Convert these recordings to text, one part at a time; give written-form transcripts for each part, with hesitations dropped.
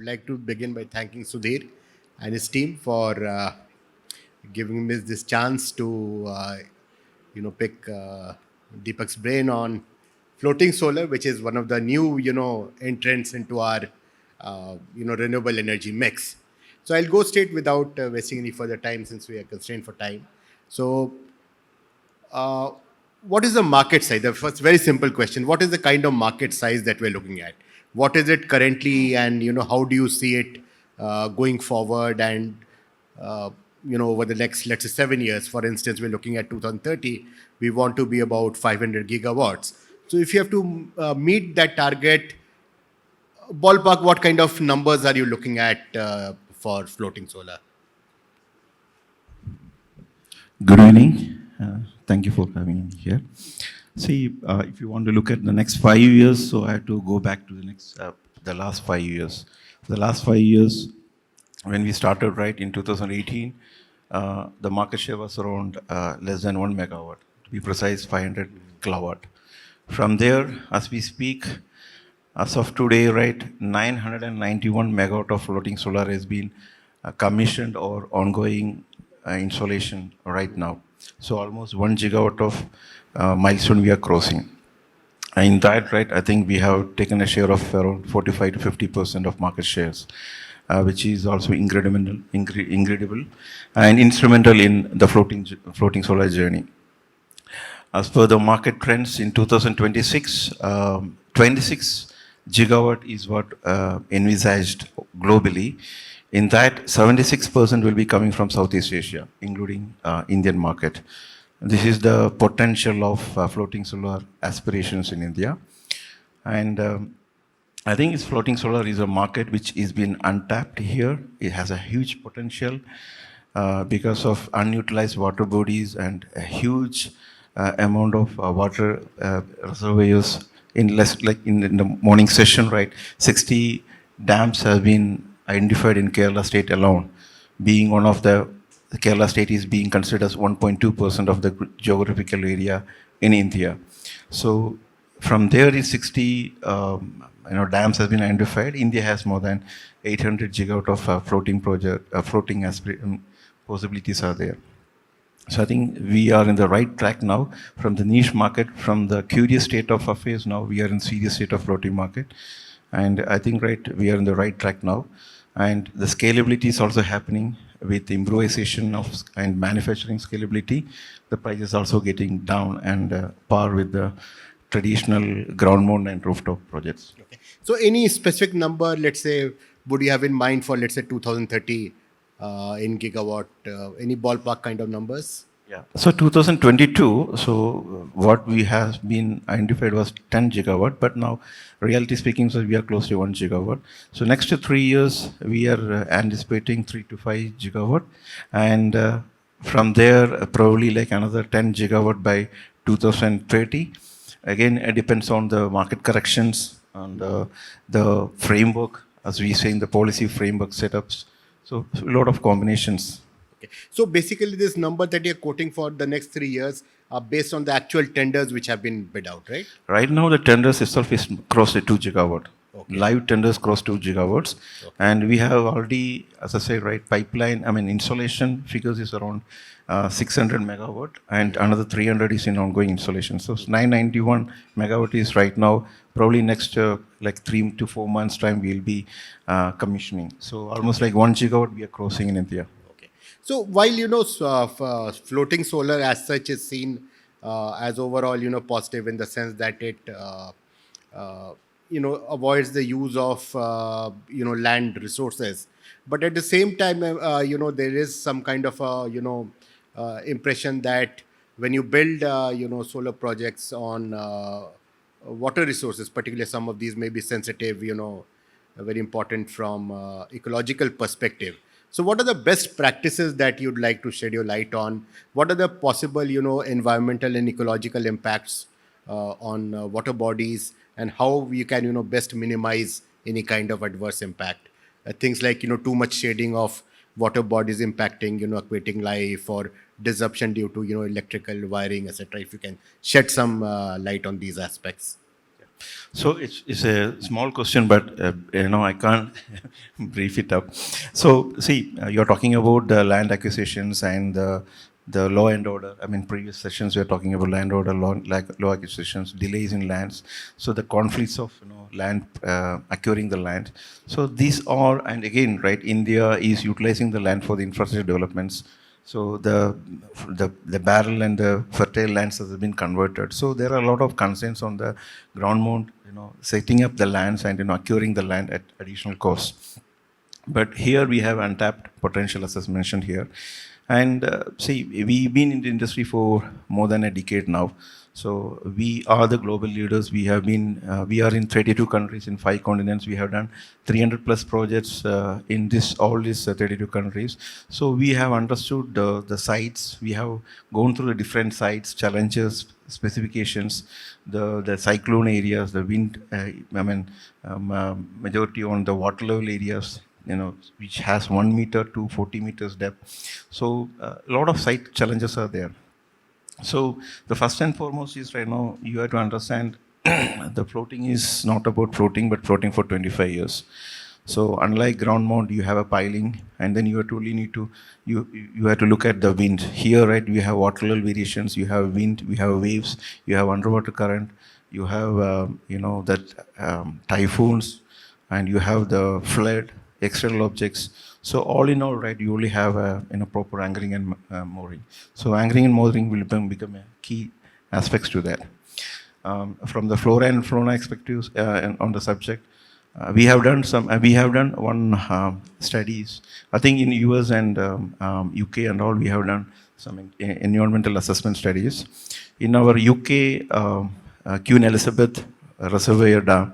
would like to begin by thanking Sudhir and his team for giving me this chance to, pick Deepak's brain on floating solar, which is one of the new, entrants into our, renewable energy mix. So I'll go straight without wasting any further time since we are constrained for time. So uh, what is the market size? The first very simple question: what is the kind of market size that we're looking at? What is it currently, and how do you see it going forward? And over the next, let's say, 7 years, for instance, we're looking at 2030. We want to be about 500 gigawatts. So if you have to meet that target, ballpark, what kind of numbers are you looking at for floating solar? Good evening. Thank you for having me here. See, if you want to look at the next 5 years, so I have to go back to the last 5 years. The last 5 years, when we started right in 2018, the market share was around less than 1 megawatt, to be precise, 500 kilowatt. From there, as we speak, as of today, right, 991 megawatt of floating solar has been commissioned or ongoing installation right now. So almost 1 gigawatt of milestone we are crossing. In that, right, I think we have taken a share of around 45 to 50% of market shares, which is also incredible and instrumental in the floating solar journey. As per the market trends in 2026, 26 gigawatt is what envisaged globally. In that, 76% will be coming from Southeast Asia, including Indian market. This is the potential of floating solar aspirations in India. And I think floating solar is a market which is being untapped here. It has a huge potential because of unutilized water bodies and a huge amount of water reservoirs. In the morning session, right, 60 dams have been identified in Kerala state alone, being one of the Kerala state is being considered as 1.2% of the geographical area in India. So from there is 60 dams has been identified. India has more than 800 gigawatt of floating possibilities are there. So I think we are in the right track now. From the niche market, from the curious state of affairs, now we are in serious state of floating market. And I think, right, we are in the right track now. And the scalability is also happening with improvisation and manufacturing scalability. The price is also getting down and par with the traditional ground mount and rooftop projects. Okay. So any specific number, let's say, would you have in mind for, let's say, 2030 in gigawatt? Any ballpark kind of numbers? Yeah. So 2022, so what we have been identified was 10 gigawatt, but now reality speaking, so we are close to 1 gigawatt. So next to 3 years, we are anticipating 3 to 5 gigawatt. And from there, probably like another 10 gigawatt by 2030. Again, it depends on the market corrections and the framework, as we say in the policy framework setups. So a lot of combinations. Okay. So basically, this number that you're quoting for the next 3 years are based on the actual tenders which have been bid out, right? Right now, the tenders itself is crossed at 2 gigawatt. Okay. Live tenders cross 2 gigawatts. Okay. And we have already, as I say, right, pipeline, installation figures is around 600 megawatt and another 300 is in ongoing installation. So 991 megawatt is right now, probably next 3 to 4 months time we'll be commissioning. So almost like 1 gigawatt we are crossing in India. So while floating solar as such is seen as overall positive in the sense that it avoids the use of land resources, but at the same time there is some kind of impression that when you build solar projects on water resources, particularly some of these may be sensitive, very important from ecological perspective. So what are the best practices that you'd like to shed your light on? What are the possible, environmental and ecological impacts on water bodies, and how we can, best minimize any kind of adverse impact? Things like, too much shading of water bodies impacting, aquatic life, or disruption due to, electrical wiring, etc. If you can shed some light on these aspects. So it's a small question, but I can't brief it up. So see, you're talking about the land acquisitions and the law and order. I mean, previous sessions we are talking about land order, law acquisitions, delays in lands. So the conflicts of land acquiring the land. So these are, and again, right, India is utilizing the land for the infrastructure developments. So the barrel and the fertile lands has been converted. So there are a lot of concerns on the ground mount, setting up the lands and acquiring the land at additional cost. But here we have untapped potential, as mentioned here. And see, we've been in the industry for more than a decade now. So we are the global leaders. We are in 32 countries in 5 continents. We have done 300 plus projects in all these 32 countries. So we have understood the sites. We have gone through the different sites, challenges, specifications, the cyclone areas, the wind, majority on the water level areas, which has 1 meter to 40 meters depth. So a lot of site challenges are there. So the first and foremost is right now you have to understand the floating is not about floating, but floating for 25 years. So unlike ground mount, you have a piling, and then you truly need to you have to look at the wind. Here, right, we have water level variations, you have wind, we have waves, you have underwater current, you have that typhoons, and you have the flood, external objects. So all in all, right, you only have a proper anchoring and mooring. So anchoring and mooring will become a key aspects to that. From the flora and fauna perspectives on the subject, we have done one studies. I think in US and UK and all, we have done some environmental assessment studies. In our UK Queen Elizabeth Reservoir Dam,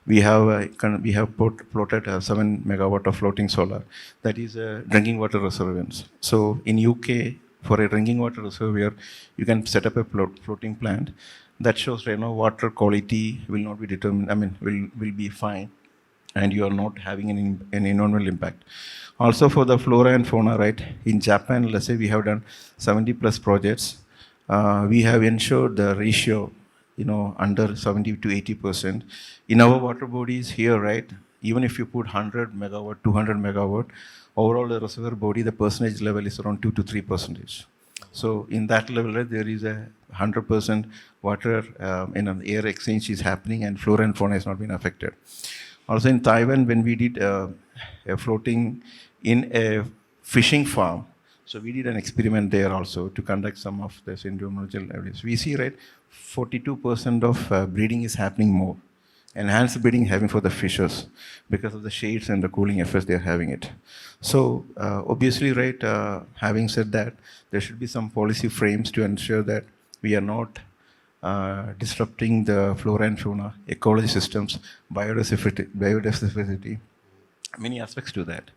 we have plotted 7 megawatt of floating solar. That is a drinking water reservoir. So in UK, for a drinking water reservoir, you can set up a floating plant. That shows water quality will not be determined. I mean, will be fine, and you are not having an environmental impact. Also for the flora and fauna, right? In Japan, let's say we have done 70 plus projects. We have ensured the ratio, under 70 to 80%. In our water bodies here, right? Even if you put 100 megawatt, 200 megawatt, overall the reservoir body, the percentage level is around 2 to 3%. So in that level, right, there is a 100% water in an air exchange is happening, and flora and fauna has not been affected. Also in Taiwan, when we did a floating in a fishing farm, so we did an experiment there also to conduct some of this environmental evidence. We see, right, 42% of breeding is happening more. Enhanced breeding having for the fishes because of the shades and the cooling effects they are having it. So obviously, right, having said that, there should be some policy frames to ensure that we are not disrupting the flora and fauna, ecology systems, biodiversity, many aspects to that.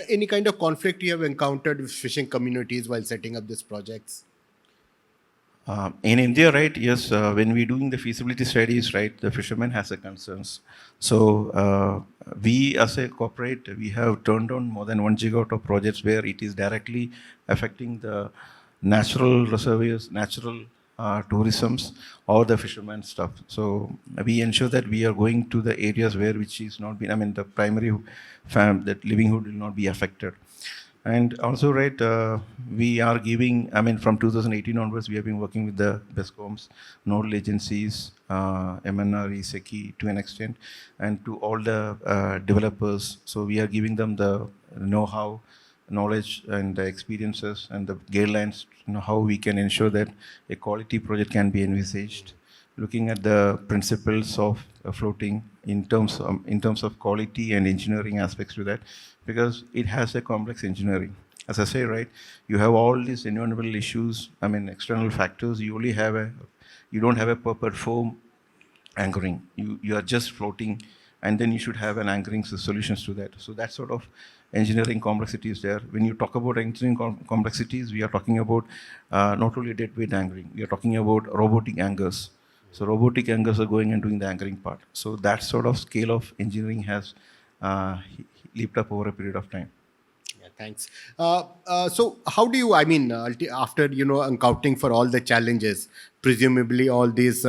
Any kind of conflict you have encountered with fishing communities while setting up these projects? In India, right, yes, when we're doing the feasibility studies, right, the fisherman has a concerns. So we as a corporate, we have turned on more than 1 gigawatt of projects where it is directly affecting the natural reservoirs, natural tourisms, or the fisherman stuff. So we ensure that we are going to the areas where which is not been, I mean, the primary that livelihood will not be affected. And also, right, we are giving, I mean, from 2018 onwards, we have been working with the BESCOMs, nodal agencies, MNRE, SECI to an extent, and to all the developers. So we are giving them the know-how, knowledge, and the experiences and the guidelines, how we can ensure that a quality project can be envisaged, looking at the principles of floating in terms of quality and engineering aspects to that, because it has a complex engineering. As I say, right, you have all these environmental issues, I mean, external factors. You don't have a proper foam anchoring. You are just floating, and then you should have an anchoring solutions to that. So that sort of engineering complexity is there. When you talk about engineering complexities, we are talking about not only dead weight anchoring. We are talking about robotic anchors. So robotic anchors are going and doing the anchoring part. So that sort of scale of engineering has leaped up over a period of time. Yeah, thanks. So how do you, I mean, after, accounting for all the challenges, presumably all these,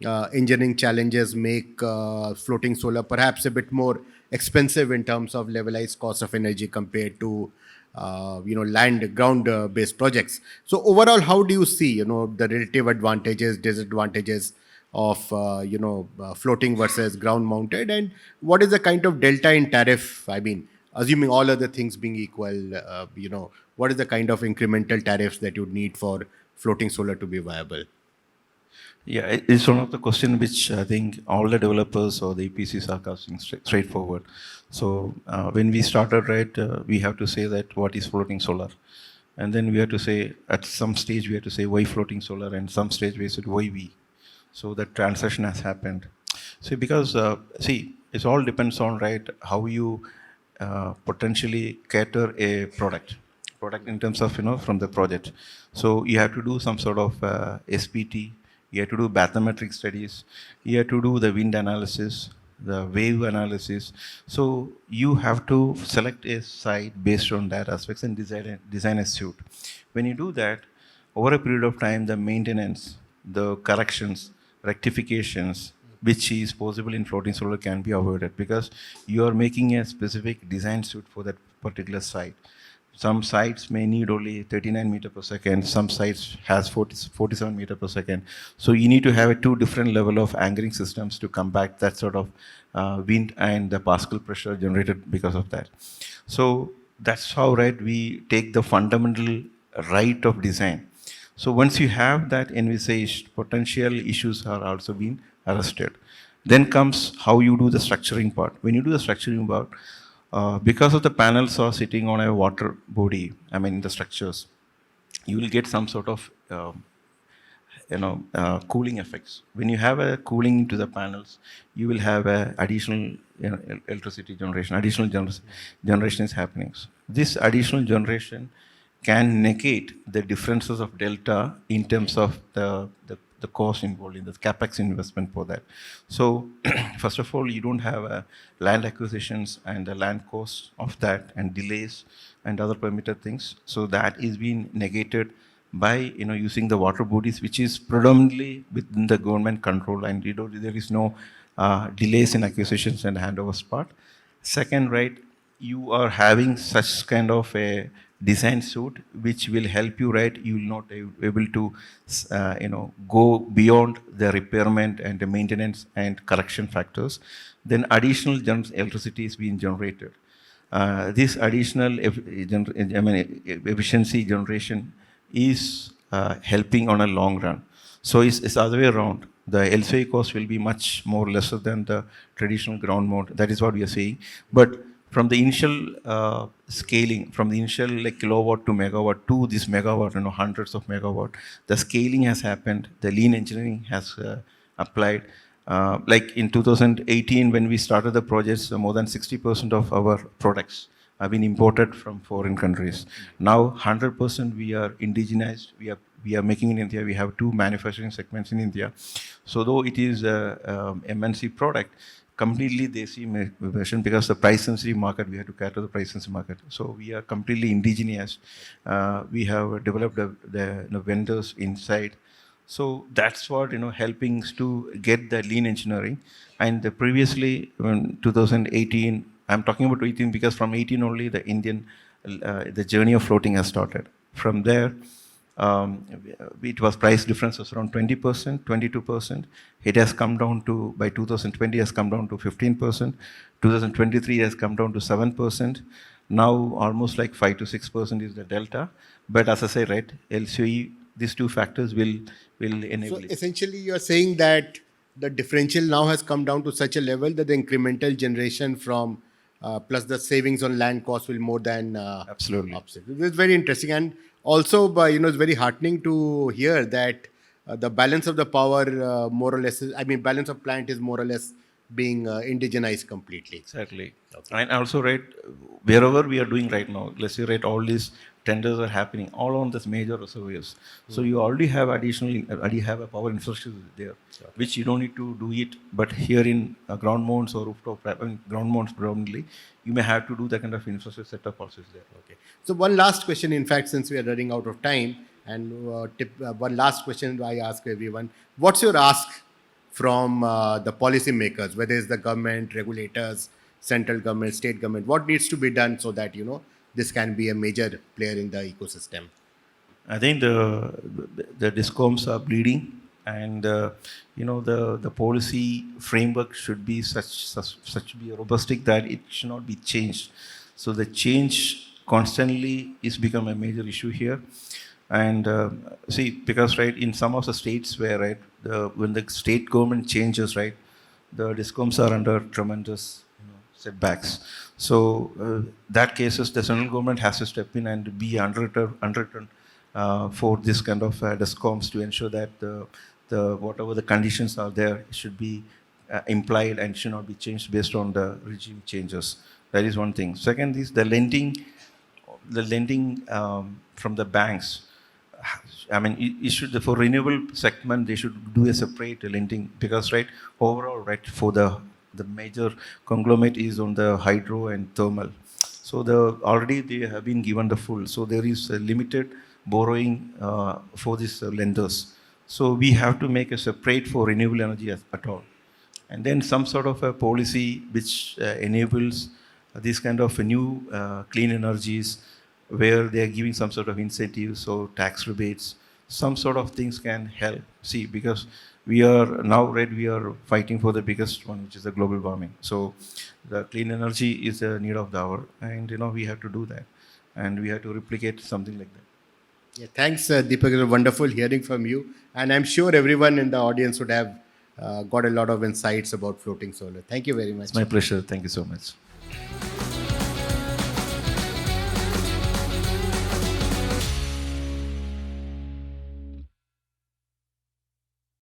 engineering challenges make floating solar perhaps a bit more expensive in terms of levelized cost of energy compared to land ground based projects. So overall, how do you see the relative advantages, disadvantages of floating versus ground mounted, and what is the kind of delta in tariff? I mean, assuming all other things being equal, what is the kind of incremental tariffs that you need for floating solar to be viable? Yeah, it's one of the question which I think all the developers or the EPCs are asking straightforward. So when we started, right, we have to say that what is floating solar, and then we have to say at some stage we have to say why floating solar, and some stage we said why we. So that transition has happened. See, because see, it all depends on right how you potentially cater a product in terms of from the project. So you have to do some sort of SPT, you have to do bathymetric studies, you have to do the wind analysis, the wave analysis. So you have to select a site based on that aspects and design a suite. When you do that, over a period of time, the maintenance, the corrections, rectifications, which is possible in floating solar can be avoided because you are making a specific design suite for that particular site. Some sites may need only 39 meter per second. Some sites has 47 meter per second. So you need to have a two different level of anchoring systems to combat that sort of wind and the Pascal pressure generated because of that. So that's how right we take the fundamental right of design. So once you have that envisaged, potential issues are also being arrested. Then comes how you do the structuring part. When you do the structuring part, because of the panels are sitting on a water body, I mean the structures, you will get some sort of cooling effects. When you have a cooling to the panels, you will have a additional electricity generation. Generation is happening. This additional generation can negate the differences of delta in terms of the cost involved in the capex investment for that. So first of all, you don't have land acquisitions and the land costs of that and delays and other permitted things. So that is being negated by using the water bodies, which is predominantly within the government control, and there is no delays in acquisitions and handovers part. Second, right, you are having such kind of a design suite which will help you, right? You will not able to go beyond the repairment and the maintenance and correction factors. Then additional electricity is being generated. This additional efficiency generation is helping on a long run. So it's the other way around. The LCA cost will be much more lesser than the traditional ground mount. That is what we are saying. But from the initial scaling, from the initial like kilowatt to megawatt to this megawatt, hundreds of megawatt, the scaling has happened. The lean engineering has applied. Like in 2018, when we started the projects, more than 60% of our products have been imported from foreign countries. Now 100% we are indigenized. We are making in India. We have two manufacturing segments in India. So though it is a MNC product, completely desi version, because the price sensitive market, we have to cater the price sensitive market. So we are completely indigenous. We have developed the vendors inside. So that's what helping to get the lean engineering. And previously, in 2018, I'm talking about 18 because from 18 only the journey of floating has started. From there, it was price differences around 20%, 22%. It has come down to, by 2020 has come down to 15%. 2023 has come down to 7%. Now almost like 5 to 6% is the delta. But as I say, right, LCOE, these two factors will enable So it. essentially, you are saying that the differential now has come down to such a level that the incremental generation from plus the savings on land cost will more than Absolutely. offset. This is very interesting, and also, it's very heartening to hear that the balance of the power more or less, balance of plant is more or less being indigenized completely. Exactly. And also, right, wherever we are doing right now, let's say, right, all these tenders are happening all on this major reservoirs. So you already have already have a power infrastructure there, which you don't need to do it. But here in ground mounts or rooftop, ground mounts predominantly, you may have to do that kind of infrastructure setup also is there. Okay. So one last question, in fact, since we are running out of time, and one last question I ask everyone: what's your ask from the policy makers, whether it's the government, regulators, central government, state government? What needs to be done so that, this can be a major player in the ecosystem? I think the discoms are bleeding, and the policy framework should be such be robustic that it should not be changed. So the change constantly is become a major issue here, and see, because right in some of the states where right when the state government changes, right, the discoms are under tremendous setbacks. So that cases the central government has to step in and be underwritten for this kind of discoms to ensure that the whatever the conditions are there should be implied and should not be changed based on the regime changes. That is one thing. Second is the lending from the banks. I mean, it should, for renewable segment, they should do a separate lending because, right, overall, right, for the major conglomerate is on the hydro and thermal. So already they have been given the full. So there is a limited borrowing for these lenders. So we have to make a separate for renewable energy at all. And then some sort of a policy which enables these kind of new clean energies where they are giving some sort of incentives or tax rebates, some sort of things can help. See, because we are now, right, we are fighting for the biggest one, which is the global warming. So the clean energy is a need of the hour, and we have to do that, and we have to replicate something like that. Yeah, thanks, Deepak. It was wonderful hearing from you. And I'm sure everyone in the audience would have got a lot of insights about floating solar. Thank you very much. It's my pleasure. Thank you so much.